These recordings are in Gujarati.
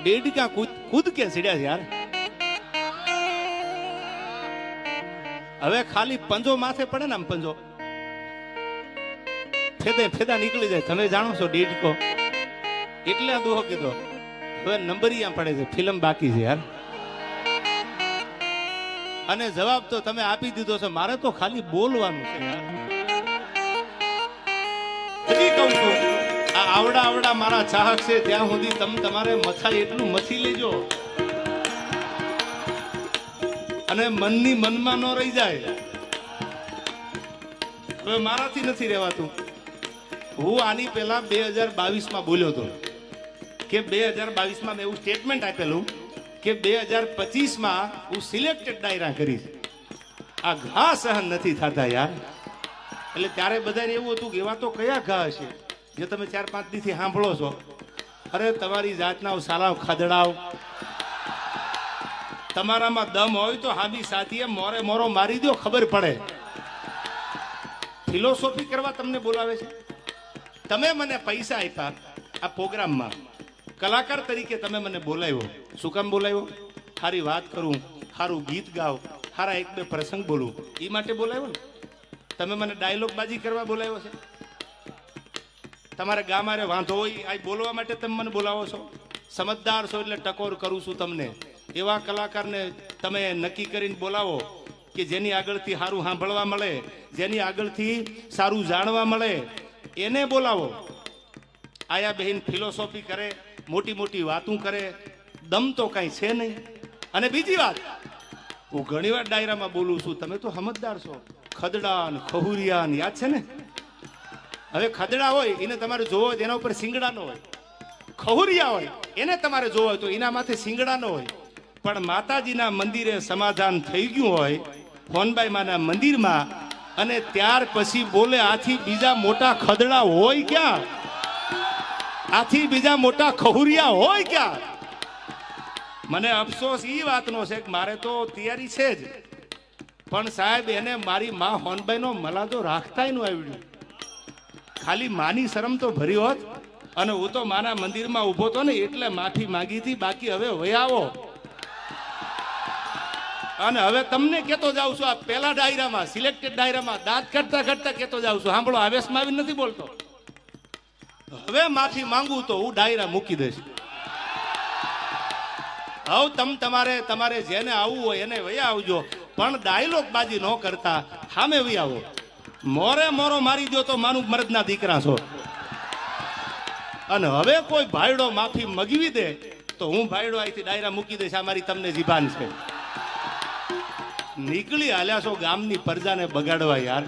डेढ़ कूद के सीढ़िया यार હવે ખાલી પંજો માથે પડે ને આમ પંજો ફેદે ફેદા નીકળી જાય. તમે જાણો છો ડેઢકો એટલે આ દોહો કીધો. હવે નંબરિયા પડે છે, ફિલ્મ બાકી છે યાર. અને જવાબ તો તમે આપી દીધો છે. મારે તો ખાલી બોલવાનું છે યાર. હજી કહું છું આ આવડા આવડા મારા ચાહક છે ત્યાં સુધી તમે તમારે મથા એટલું મથી લેજો અને મનની મનમાં ન રહી જાય. હવે મારાથી નથી રહેવાતું. હું આની પહેલા 2022 બોલ્યો હતો કે 2022 મેં એવું સ્ટેટમેન્ટ આપેલું કે 2025 હું સિલેક્ટેડ ડાયરા કરીશ. આ ઘા સહન નથી થતા યાર. એટલે ત્યારે બધાને એવું હતું કે એવા તો કયા ઘા હશે જે તમે 4-5 દીથી સાંભળો છો. અરે તમારી જાતના સાલાવ ખાદડાવ, તમારામાં દમ હોય તો હાબી સાથીએ મોરે મોરો મારી દો, ખબર પડે. ફિલોસોફી કરવા તમને બોલાવે છે. તમે મને પૈસા આપ્યા આ પ્રોગ્રામમાં, કલાકાર તરીકે તમે મને બોલાવ્યો. શું કામ બોલાવ્યો? સારી વાત કરું, સારું ગીત ગાવ, સારા 1-2 પ્રસંગ બોલું, એ માટે બોલાવ્યો ને. તમે મને ડાયલોગ બાજી કરવા બોલાવ્યો છે. તમારે ગામારે વાંધો હોય આ બોલવા માટે તમે મને બોલાવો છો. સમજદાર છો એટલે ટકોર કરું છું તમને. એવા કલાકારને તમે નક્કી કરીને બોલાવો કે જેની આગળથી સારું સાંભળવા મળે, જેની આગળથી સારું જાણવા મળે, એને બોલાવો. આયા બહેન ફિલોસોફી કરે, મોટી મોટી વાતું કરે, દમ તો કાંઈ છે નહીં. અને બીજી વાત, હું ઘણીવાર ડાયરામાં બોલું છું, તમે તો સમજદાર છો. ખદડા ને ખહુરિયા ને યાદ છે ને. હવે ખદડા હોય એને તમારે જોવો હોય એના ઉપર સિંગડા નો હોય, ખહુરિયા હોય એને તમારે જોવો હોય તો એના માથે સિંગડા નો હોય. પણ માતાજીના મંદિરે સમાધાન થઈ ગયું હોય હોનબાઈ માના મંદિરમાં, અને ત્યાર પછી બોલે આથી બીજા મોટા ખદડા હોય ક્યાં? આથી બીજા મોટા ખહુરિયા હોય ક્યાં? મને અફસોસ એ વાતનો છે કે મારે તો તૈયારી છે જ, પણ સાહેબ એને મારી માં હોનબાઈ નો મલાદો રાખતાય નું આવડ્યું. ખાલી માની શરમ તો ભરી હોત. અને હું તો માના મંદિરમાં ઉભો હતો ને એટલે માફી માંગી હતી. બાકી હવે વયાવો. અને હવે તમને કેતો જાઉં છું, આ પેલા ડાયરામાં સિલેક્ટેડ ડાયરામાં દાંત કરતા કરતા કેતો જાઉં છું. સાંભળો, આવેશમાં આવી નથી બોલતો. હવે માફી માંગુ તો હું ડાયરા મૂકી દઈશ. હવે તમારે જેને આવવું હોય એને વયા આવજો, પણ ડાયલોગ બાજી ન કરતા સામે વયા આવો. મોરે મોરો મારી દો તો માનું મરદના દીકરા છો. અને હવે કોઈ ભાઈડો માફી મગવી દે તો હું ભાઈડો અહીંથી ડાયરા મૂકી દઈશ. આ મારી તમને જીભાન છે. નીકળી હાલ્યા છો ગામની પ્રજાને બગાડવા યાર.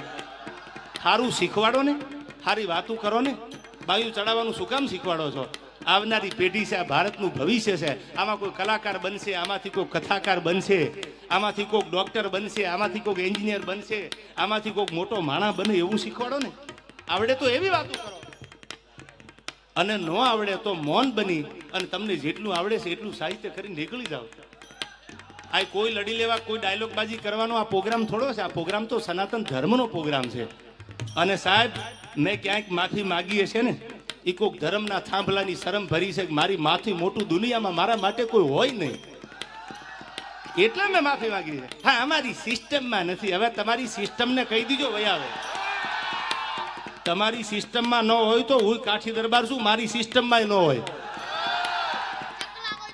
સારું શીખવાડો ને, સારી વાતું કરો ને. બાયું ચડાવવાનું શું કામ શીખવાડો છો? આવનારી પેઢી છે, આ ભારતનું ભવિષ્ય છે. આમાં કોઈ કલાકાર બનશે, આમાંથી કોઈ કથાકાર બનશે, આમાંથી કોઈક ડોક્ટર બનશે, આમાંથી કોઈક એન્જિનિયર બનશે, આમાંથી કોઈક મોટો માણસ બને એવું શીખવાડો ને. આવડે તો એવી વાતો કરો, અને ન આવડે તો મૌન બની અને તમને જેટલું આવડે છે એટલું સાહિત્ય કરીને નીકળી જાઓ. આ કોઈ લડી લેવા, કોઈ ડાયલોગ બાજી કરવાનો આ પ્રોગ્રામ થોડો છે. આ પ્રોગ્રામ તો સનાતન ધર્મનો પ્રોગ્રામ છે. અને સાહેબ મેં ક્યાંક માફી માગી હશે ને, એ કોઈક ધર્મના થાંભલાની શરમ ભરી છે કે મારી માથી મોટું દુનિયામાં મારા માટે કોઈ હોય નહીં, એટલે મેં માફી માંગી છે. હા, અમારી સિસ્ટમમાં નથી. હવે તમારી સિસ્ટમને કહી દીજો વયા આવે. તમારી સિસ્ટમમાં ન હોય તો હું કાઠી દરબાર છું, મારી સિસ્ટમમાં ન હોય.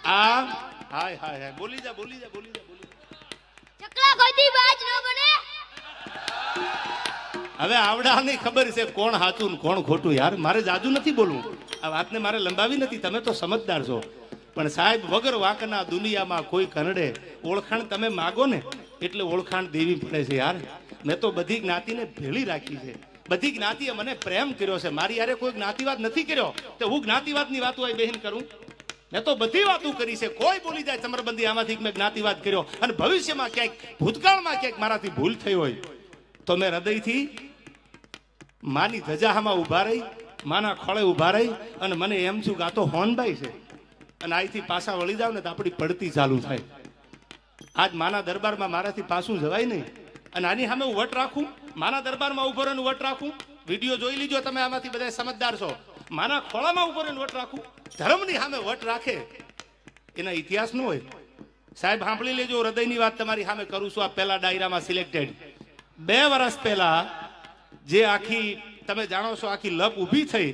આ હાય હાય હાય બોલી જા બોલી જા બોલી જા બોલી જા. ચકલા કોઈથી બાજ ન બને. હવે આવડાની ખબર છે કોણ સાચું ને કોણ ખોટું. યાર મારે જાજુ નથી બોલવું, આ વાતને મારે લંબાવી નથી. તમે તો સમજદાર છો. પણ સાહેબ વગર વાંકના દુનિયામાં કોઈ કનડે. ઓળખાણ તમે માગો ને એટલે ઓળખાણ દેવી પડે છે યાર. મેં તો બધી જ્ઞાતિને ભેળી રાખી છે. બધી જ્ઞાતિએ મને પ્રેમ કર્યો છે. મારી યારે કોઈ જ્ઞાતિવાદ નથી કર્યો તો હું જ્ઞાતિવાદની વાતો આ બહેન કરું? મેં તો બધી વાતો કરી છે. કોઈ બોલી જાય ચમરબંધી આમાંથી મેં જ્ઞાતિવાદ કર્યો, અને ભવિષ્યમાં ક્યાંક ભૂતકાળમાં ક્યાંક મારાથી ભૂલ થઈ હોય તો મેં હૃદયથી માની ધજામાં ઉભા રહી, માના ખોળે ઉભા રહી અને મને એમ છું કે આ તો હોનબાઈ છે, અને અહીંથી પાછા વળી જાવ ને તો આપણી પડતી ચાલુ થાય. આજ માના દરબારમાં મારાથી પાછું જવાય નહીં. અને આની સામે હું વટ રાખું, માના દરબારમાં ઉભો રહીને વટ રાખું. વિડીયો જોઈ લીજો તમે, આમાંથી બધા સમજદાર છો. માના ખોળામાં ઉભો રહીને વટ રાખું. ધર્મની સામે વટ રાખે એના ઇતિહાસ નો હોય. સાહેબ સાંભળી લેજો, હૃદયની વાત તમારી સામે કરું છું. આ પહેલા ડાયરામાં સિલેક્ટેડ 2 વર્ષ પહેલા જે આખી તમે જાણો છો આખી લપ ઊભી થઈ,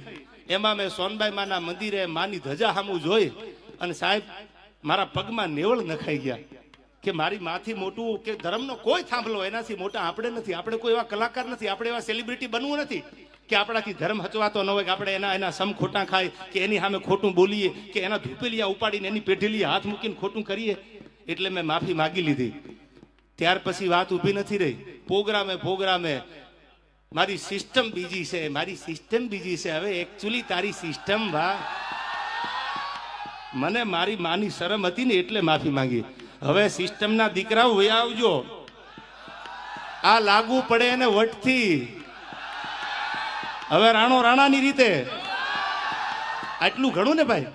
એમાં મેં સોનબાઈ માના મંદિરે માની ધજા સામું જોઈ અને સાહેબ મારા પગમાં નેવળ નખાઈ ગયા કે મારી માથી મોટું કે ધર્મનો કોઈ થાંભલો એનાથી મોટા આપણે નથી. આપણે કોઈ એવા કલાકાર નથી, આપણે એવા સેલિબ્રિટી બનવું નથી કે આપણાથી ધર્મ હચવાતો ન હોય, કે આપણે એના સમ ખોટા ખાય કે એની સામે ખોટું બોલીએ કે એના ધૂપેલિયા ઉપાડીને એની પેઢીલિયા હાથ મૂકીને ખોટું કરીએ. એટલે મેં માફી માગી લીધી. ત્યાર પછી વાત ઊભી નથી રહી. પ્રોગ્રામે મારી સિસ્ટમ બીજી છે, મારી સિસ્ટમ બીજી છે. હવે એકચ્યુઅલી તારી સિસ્ટમ મને મારી માની શરમ હતી ને એટલે માફી માંગી. હવે સિસ્ટમના દીકરાઓ વયા આવજો, આ લાગુ પડે એને વટથી. હવે રાણો રાણાની રીતે આટલું ઘણું ને ભાઈ.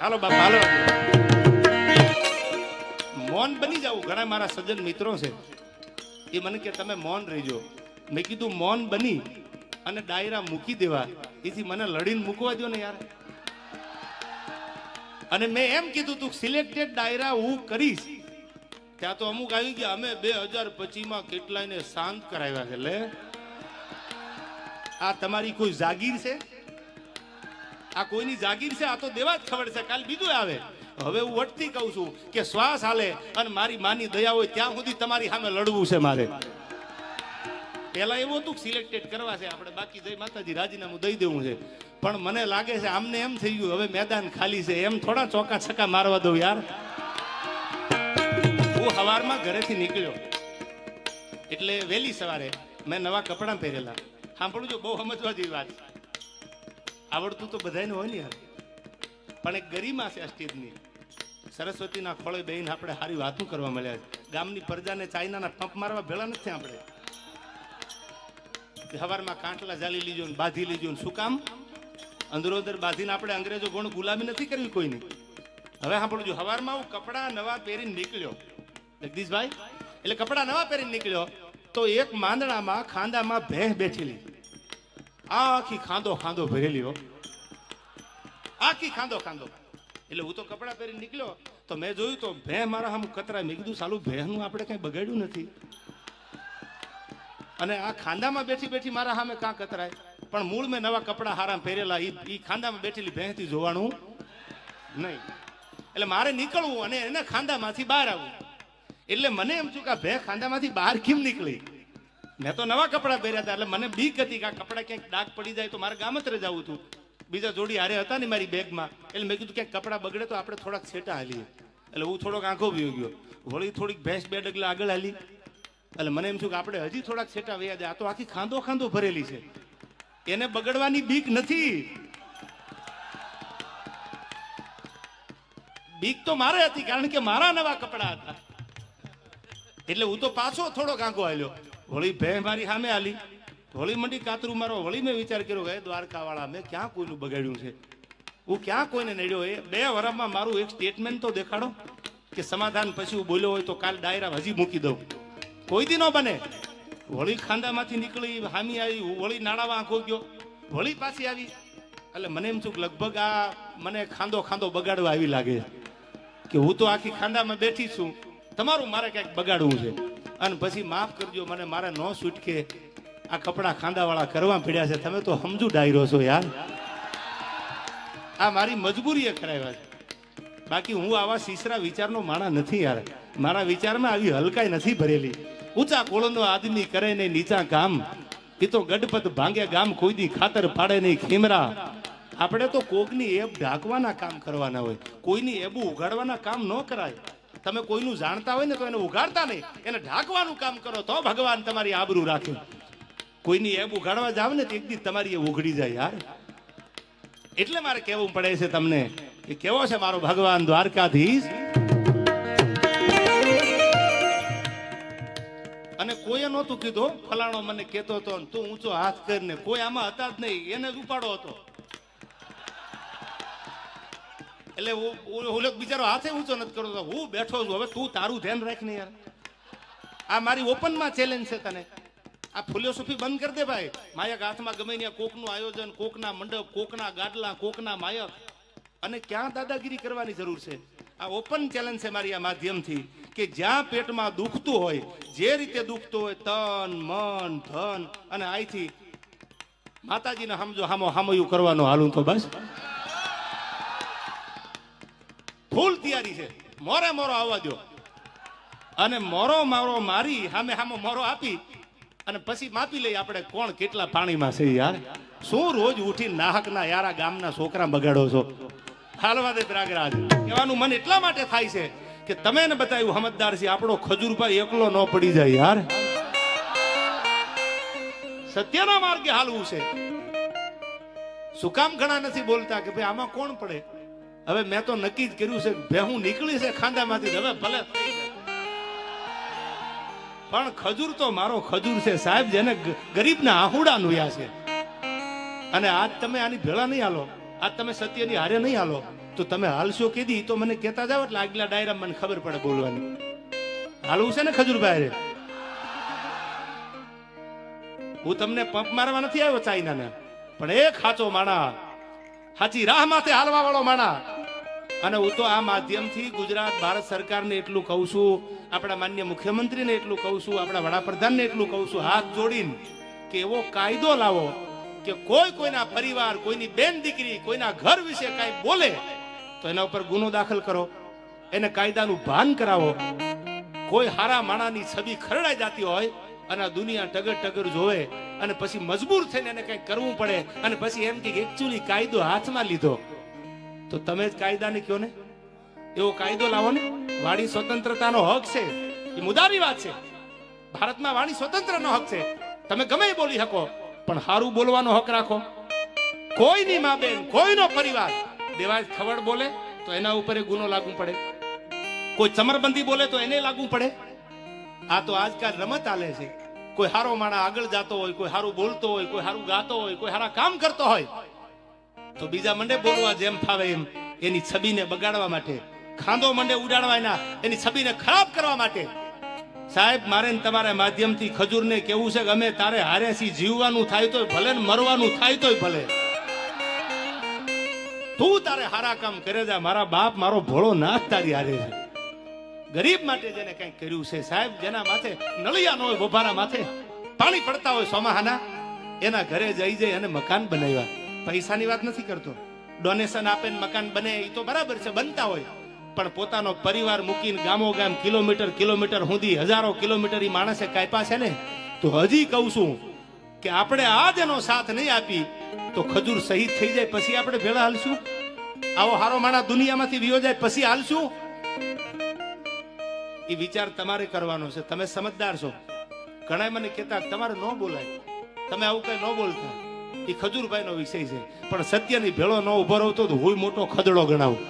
હાલો બાપા હાલો, મૌન બની જાવ. ઘણા મારા સજ્જન મિત્રો છે એ મને કે તમે મૌન રહેજો. મેં કીધું મૌન બની અને ડાયરા મૂકી દેવા, એથી મને લડીને મૂકવા દો ને યાર. અને મેં એમ કીધું તું સિલેક્ટેડ ડાયરા હું કરીશ. ત્યાં તો અમુક આવી ગયા અમે 2025 કેટલાયને શાંત કરાવ્યા છે. લે આ તમારી કોઈ જાગીર છે? આ કોઈની જાગીર છે? આ તો દેવા જ ખબર છે, કાલ બીજું આવે. હવે હું વટથી કહું છું કે શ્વાસ હાલે અને મારી માની દયા હોય ત્યાં સુધી તમારી સામે લડવું છે મારે. પેલા એવું હતું સિલેક્ટેડ કરવા છે આપણે, બાકી જય માતાજી રાજીનામું દઈ દેવું છે. પણ મને લાગે છે આમને એમ થઈ ગયું હવે મેદાન ખાલી છે, એમ થોડા ચોકા છક્કા મારવા દઉં યાર. હું સવારમાં ઘરેથી નીકળ્યો એટલે વહેલી સવારે મેં નવા કપડાં પહેરેલા. સાંભળું જો, બહુ સમજવા જેવી વાત. આવડતું તો બધાને હોય ને યાર, પણ એક ગરિમા છે આ સ્ટેજની. સરસ્વતીના ખોળે બેહીને આપણે સારી વાતો કરવા મળ્યા છે. ગામની પ્રજાને ચાઇનાના પંપ મારવા ભેળા નથી આપણે. સવારમાં કાંટલા જાલી લીજો ને બાંધી લીજો ને શું કામ? અંદરો અંદર બાંધીને આપણે અંગ્રેજો ગોણ ગુલામી નથી કરવી કોઈની. હવે સાંભળજો, સવારમાં હું કપડા નવા પહેરીને નીકળ્યો જગદીશભાઈ, એટલે કપડા નવા પહેરીને નીકળ્યો તો એક માંદણામાં ખાંદામાં ભેંસ બેઠેલી, આખી ખાંદો ભરેલી હો, આખી ખાંદો. એટલે હું તો કપડા પહેરીને નીકળ્યો તો મેં જોયું તો ભેંસ મારા સામે કતરાય. મેં કીધું સાલું ભેંસનું આપણે કઈ બગાડ્યું નથી અને આ ખાંદામાં બેઠી મારા સામે કાં કતરાય. પણ મૂળ મેં નવા કપડા હારા પહેરેલા, એ ખાંદામાં બેઠેલી ભેંસથી જોવાનું નહીં. એટલે મારે નીકળવું અને એને ખાંદામાંથી બહાર આવવું. એટલે મને એમ છું કે આ ભેંસ ખાંદામાંથી બહાર કેમ નીકળી? મેં તો નવા કપડા પહેર્યા હતા એટલે મને બીક હતી કે આ કપડા ક્યાંક ડાઘ પડી જાય તો મારે ગામત્રે જવું હતું. બીજા જોડી હારે હતા ને મારી બેગમાં, એટલે મેં કીધું ક્યાંક કપડા બગડે તો આપણે થોડાક છેટા હાલીએ. એટલે હું થોડોક આંખો ભી ગયો, વળી થોડીક ભેંસ 2 ડગલા આગળ હાલી. એટલે મને એમ છું કે આપણે હજી થોડાક છેટા વયા જાય. આ તો આખી ખાંદો ભરેલી છે, એને બગડવાની બીક નથી. બીક તો મારે હતી કારણ કે મારા નવા કપડા હતા. એટલે હું તો પાછો થોડોક આંખો હાલ્યો, વળી ભેંસ મારી સામે હાલી, વળી મંડી કાતરું મારો. વળી મેં વિચાર કર્યો કે દ્વારકા વાળા મેં ક્યાં કોઈનું બગાડ્યું છે, હું ક્યાં કોઈને નડ્યો. એ 2 વર્ષમાં મારું એક સ્ટેટમેન્ટ તો દેખાડો કે સમાધાન પછી હું બોલ્યો હોય તો કાલ ડાયરા હજી મૂકી દઉં. કોઈ દી ન બને. વળી ખાંદામાંથી નીકળી હામી આવી, વળી નાણામાં આંખો ગયો, વળી પાછી આવી. એટલે મને એમ છું કે લગભગ આ મને ખાંદો બગાડવા આવી લાગે કે હું તો આખી ખાંદામાં બેઠી છું, તમારું મારે ક્યાંક બગાડવું છે. અને પછી માફ કરજો મને, મારે ન છૂટકે આ કપડા ખાંદાવાળા કરવા પડ્યા છે. તમે તો સમજુ ડાયરો છો યાર, આ મારી મજબૂરી એ કરાવ્યા છે. બાકી હું આવા સીસરા વિચારનો માણા નથી યાર. મારા વિચારમાં આવી હલકાઈ નથી ભરેલી. ઊંચા કોળનો આદમી કરે નહીં નીચા કામ, એ તો ગડપત ભાંગે ગામ કોઈ દી ખાતર પાડે નહીં ખીમરા. આપણે તો કોકની એબ ઢાંકવાના કામ કરવાના હોય, કોઈની એબું ઉગાડવાના કામ ન કરાય. તમે કોઈનું જાણતા હોય ને તો એને ઉગાડતા નહીં, એને ઢાંકવાનું કામ કરો તો ભગવાન તમારી આબરૂ રાખે. કોઈની એબ ઉગાડવા જાવ ને તો એક દી તમારી એ ઉઘડી જાય યાર. એટલે મારે કહેવું પડે છે તમને કે કેવો છે મારો ભગવાન દ્વારકાધીશ. અને કોઈએ નહોતું કીધું ફલાણો મને કહેતો હતો તું ઊંચો હાથ કરીને, કોઈ આમાં હતા જ નહીં, એને જ ઉપાડો હતો. એટલે ઓલો બિચારો હાથે ઊંચો નથી કરતો, હું બેઠો છું. હવે તું તારું ધ્યાન રાખ ને યાર. આ મારી ઓપનમાં ચેલેન્જ છે તને. આ ફિલોસોફી બંધ કરી દે ભાઈ. માયક હાથમાં ગમે ત્યાં કોકનું આયોજન, કોકના મંડપ, કોકના ગાડલા, કોકના માયક. અને ક્યાં દાદાગીરી કરવાની જરૂર છે? આ ઓપન ચેલેન્જ છે મારી આ માધ્યમથી કે જ્યાં પેટમાં દુખતું હોય, જે રીતે દુખતું હોય, તન મન ધન અને આઈથી માતાજીને સમજો હામયું કરવાનું હાલું તો બસ ફૂલ તૈયારી છે. મોરે મોરો આવવા દો અને મોરો મારો મારી સામે મોરો આપી અને પછી માપી લઈ આપણે કોણ કેટલા પાણીમાં છે. યાર શું રોજ ઉઠી નાહકના યારા ગામના છોકરા બગાડો છો? હાલવા દે પ્રયાગરાજ. કહેવાનું મન એટલા માટે થાય છે કે તમે ને બતાવ્યું સમજદાર છે, આપણો ખજૂરભાઈ એકલો ન પડી જાય. યાર સત્યના માર્ગે હાલવું છે. શું કામ ઘણા નથી બોલતા કે ભાઈ આમાં કોણ પડે? હવે મેં તો નક્કી જ કર્યું છે કે હું નીકળી છે ખાંદામાંથી, હવે ભલે પણ ખજૂર તો મારો ખજૂર છે સાહેબ, જેને ગરીબના આહુડા નુયા છે. અને આજ તમે આની ભેળા નહીં હાલો, આજ તમે સત્યની હારે નહીં હાલો, તો તમે હાલશો કીધી તો મને કહેતા જાવ એટલે આગલા ડાયરા મને ખબર પડે બોલવાની. હાલવું છે ને ખજૂરભાઈ? હું તમને પંપ મારવા નથી આવ્યો ચાઇનાને, પણ એક સાચો માણા, સાચી રાહ માથે હાલવા વાળો માણા. અને હું તો આ માધ્યમથી ગુજરાત ભારત સરકારને એટલું કહું છું, આપણા માન્ય મુખ્યમંત્રીને એટલું કહું છું, આપણા વડાપ્રધાનને એટલું કહું છું, હાથ જોડીને કે એવો કાયદો લાવો કે કોઈના પરિવાર, કોઈની બેન દીકરી, કોઈના ઘર વિશે કાંઈ બોલે તો એના ઉપર ગુનો દાખલ કરો, એને કાયદાનું ભાન કરાવો. કોઈ હારા માણાની છબી ખરડાઈ જતી હોય અને આ દુનિયા ટગર ટગર જોવે અને પછી મજબૂર થઈને એને કંઈક કરવું પડે અને પછી એમ કે એકચ્યુઅલી કાયદો હાથમાં લીધો, તો તમે જ કાયદાને કહો ને. એવો કાયદો લાવો ને. વાણી સ્વતંત્રતાનો હક છે, એ મુદ્દાની વાત છે. ભારતમાં વાણી સ્વતંત્રનો હક છે, તમે ગમે બોલી શકો, પણ સારું બોલવાનો હક રાખો. કોઈની મા બેન, કોઈનો પરિવાર દેવાજ ખવડ બોલે તો એના ઉપર ગુનો લાગુ પડે, કોઈ ચમરબંધી બોલે તો એને લાગુ પડે. આ તો આજકાલ રમત ચાલે છે. કોઈ હારો માણા આગળ જતો હોય, કોઈ હારું બોલતો હોય, કોઈ હારું ગાતો હોય, કોઈ હારા કામ કરતો હોય તો બીજા મંડે બોલવા જેમ ફાવે એમ એની છબીને બગાડવા માટે, ખાંદો મંડે ઉડાડવા એની છબીને ખરાબ કરવા માટે. સાહેબ મારે તમારા માધ્યમથી ખજૂરને કેવું છે કે અમે તારે હારેથી જીવવાનું થાય તોય ભલે ને મરવાનું થાય તોય ભલે, તું તારે હારા કામ કરે જા. મારા બાપ મારો ભોળો નાથ તારી હારે છે. ગરીબ માટે જેને કંઈક કર્યું છે સાહેબ, જેના માથે નળિયા ન હોય, બોભારા માથે પાણી પડતા હોય સોમાહાના, એના ઘરે જઈ જઈ અને મકાન બનાવ્યા. પૈસાની વાત નથી કરતો, ડોનેશન આપે મકાન બને એ તો બરાબર છે, બનતા હોય, પણ પોતાનો પરિવાર મૂકીને ગામો ગામ કિલોમીટર સુધી, હજારો કિલોમીટર એ માણસે કાપ્યા છે ને. તો હજી કહું છું કે આપણે આજ એનો સાથ નહીં આપી તો ખજૂર શહીદ થઈ જાય પછી આપણે ભેળા હાલશું? આવો હારો માણા દુનિયામાંથી વિયો જાય પછી હાલશું? એ વિચાર તમારે કરવાનો છે. તમે સમજદાર છો. ઘણા મને કહેતા તમારે ન બોલાય, તમે આવું કઈ ન બોલતા. એ ખજૂરભાઈ નો વિષય છે, પણ સત્યની ભેળો ન ઉભો રહો તો હું મોટો ખદડો ગણાવું.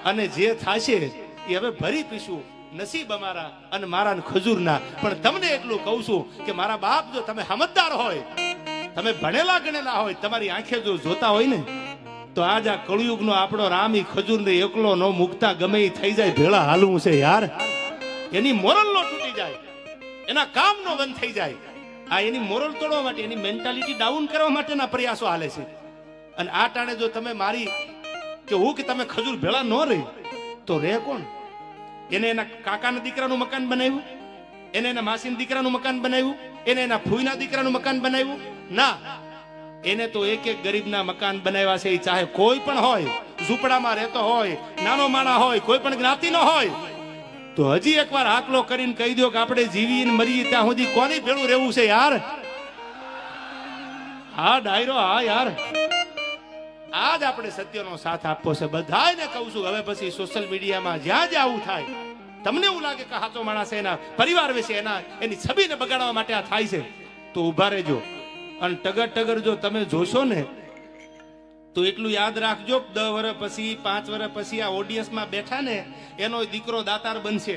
અને જે થશે એ હવે ભરી પીશું, નસીબ અમારા અને મારા ખજૂરના. પણ તમને એટલું કહું છું કે મારા બાપ, જો તમે સમજદાર હોય, તમે ભણેલા ગણેલા હોય, તમારી આંખે જો જોતા હોય ને, તો આજ આ કળયુગનો આપણો રામ ઈ ખજૂરને એકલો ન મુકતા ગમે એ થઈ જાય ભેળા હાલવું છે. યાર એની મોરલ નો તૂટી જાય, એના કામ નો બંધ થઈ જાય. આ એની મોરલ તોડવા માટે, એની મેન્ટાલિટી ડાઉન કરવા માટેના પ્રયાસો હાલે છે. અને આ ટાણે જો તમે મારી કે હું કે તમે ખજૂર ભેળા ન રહી તો રે કોણ? એને એના કાકાના દીકરાનું મકાન બનાવ્યું, એને એના માસીના દીકરાનું મકાન બનાવ્યું, એને એના ફૂઈના દીકરાનું મકાન બનાવ્યું? ના, એને તો એક એક ગરીબના મકાન બનાવ્યા છે. ચાહે કોઈ પણ હોય, ઝૂંપડામાં રહેતો હોય, નાનો માણા હોય, કોઈ પણ જ્ઞાતિનો હોય, તો હજી એકવાર આકલો કરીને કહી દો કે આપણે જીવીને મરીએ ત્યાં સુધી કોની ભેળું રહેવું છે? યાર હા ડાયરો, હા યાર આજ આપણે સત્યનો સાથ આપવો છે. બધાને કહું છું હવે પછી સોશિયલ મીડિયામાં જ્યાં જ્યાં આવું થાય, તમને એવું લાગે કે સાચો માણસ એના પરિવાર વિશે એની છબીને બગાડવા માટે આ થાય છે, તો ઉભા રહેજો. અને ટગર જો તમે જોશો ને તો એટલું યાદ રાખજો, 10 વર્ષ પછી 5 વર્ષ પછી આ ઓડિયન્સમાં બેઠા ને એનો દીકરો દાતાર બનશે,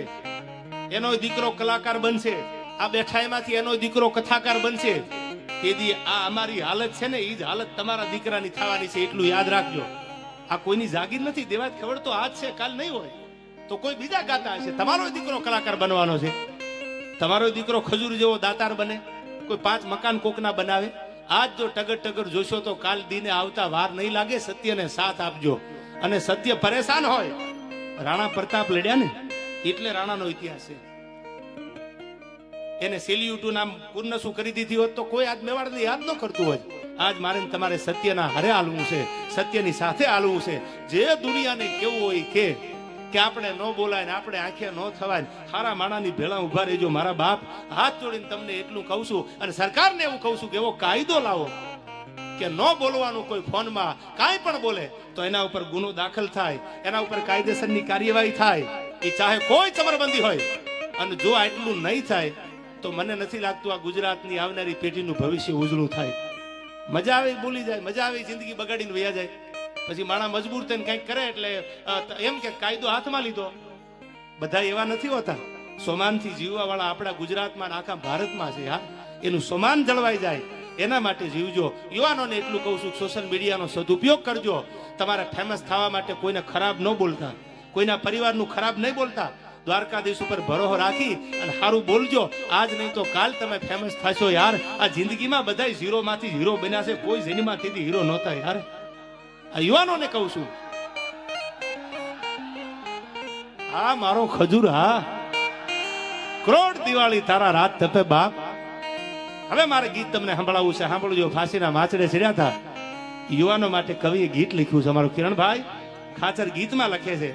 એનો દીકરો કલાકાર બનશે, આ બેઠા એમાંથી એનો દીકરો કથાકાર બનશે. તેથી આ અમારી હાલત છે ને, એ જ હાલત તમારા દીકરાની થવાની છે. એટલું યાદ રાખજો. આ કોઈની જાગીર નથી. દેવા ખબર તો આજ છે, કાલ નહીં હોય તો કોઈ બીજા ગાતા હશે. તમારો દીકરો કલાકાર બનવાનો છે, તમારો દીકરો ખજૂર જેવો દાતાર બને, કોઈ 5 મકાન કોકના બનાવે, આજ જો ટગર ટગર જોશો તો કાલ દીને આવતા વાર નહીં લાગે. સત્યને સાથ આપજો. અને સત્ય પરેશાન હોય, રાણા પ્રતાપ લડ્યા ને એટલે રાણાનો ઇતિહાસ છે. એને સેલ્યુટનું નામ પૂર્ણ શું કરી દીધી હોત તો કોઈ આજ મેવાડને યાદ ન કરતું હોય. આજ મારે તમારે સત્યના હારે હાલવું છે, સત્યની સાથે હાલવું છે. જે દુનિયાને કેવું હોય કે આપણે ન બોલાય ને આપણે આંખે ન થવાય. સારા માણાની ભેળા ઉભા રહેજો મારા બાપ. હાથ જોડીને તમને એટલું કહું છું. અને સરકારને એવું કહું છું કે એવો કાયદો લાવો કે ન બોલવાનું. કોઈ ફોનમાં કાંઈ પણ બોલે તો એના ઉપર ગુનો દાખલ થાય, એના ઉપર કાયદેસરની કાર્યવાહી થાય. એ ચાહે કોઈ ચમરબંધી હોય. અને જો આટલું નહીં થાય તો મને નથી લાગતું આ ગુજરાતની આવનારી પેઢીનું ભવિષ્ય ઉજળું થાય. મજા આવે બોલી જાય, મજા આવે જિંદગી બગાડીને વયા જાય. પછી માણા મજબૂર થઈને કંઈક કરે એટલે એમ કે કાયદો હાથમાં લીધો. બધા એવા નથી હોતા. સોમાનથી જીવવા વાળા આપણા ગુજરાતમાં આખા ભારતમાં છે યાર. એનું સોમાન જળવાઈ જાય એના માટે જીવજો. યુવાનોને એટલું કહું છું, સોશિયલ મીડિયાનો સદુપયોગ કરજો. તમારે ફેમસ થવા માટે કોઈને ખરાબ ન બોલતા, કોઈના પરિવારનું ખરાબ નહીં બોલતા. દ્વારકાધીશ ઉપર ભરોસો રાખી અને સારું બોલજો. આજ નહીં તો કાલ તમે ફેમસ થશો યાર. આ જિંદગીમાં બધા ઝીરો માંથી હીરો બન્યા છે, કોઈ જેનીમાંથી હીરો નહોતા યાર. આ યુવાનોને કહું છું. હા મારો ખજૂર, હા કરોડ દિવાળી તારા રાત તપે બાપ. હવે મારે ગીત તમને સંભળાવવું છે, સાંભળજો. ફાંસીના માચડે ચડ્યા હતા યુવાનો માટે કવિએ ગીત લખ્યું છે. અમારો કિરણભાઈ ખાચર ગીતમાં લખે છે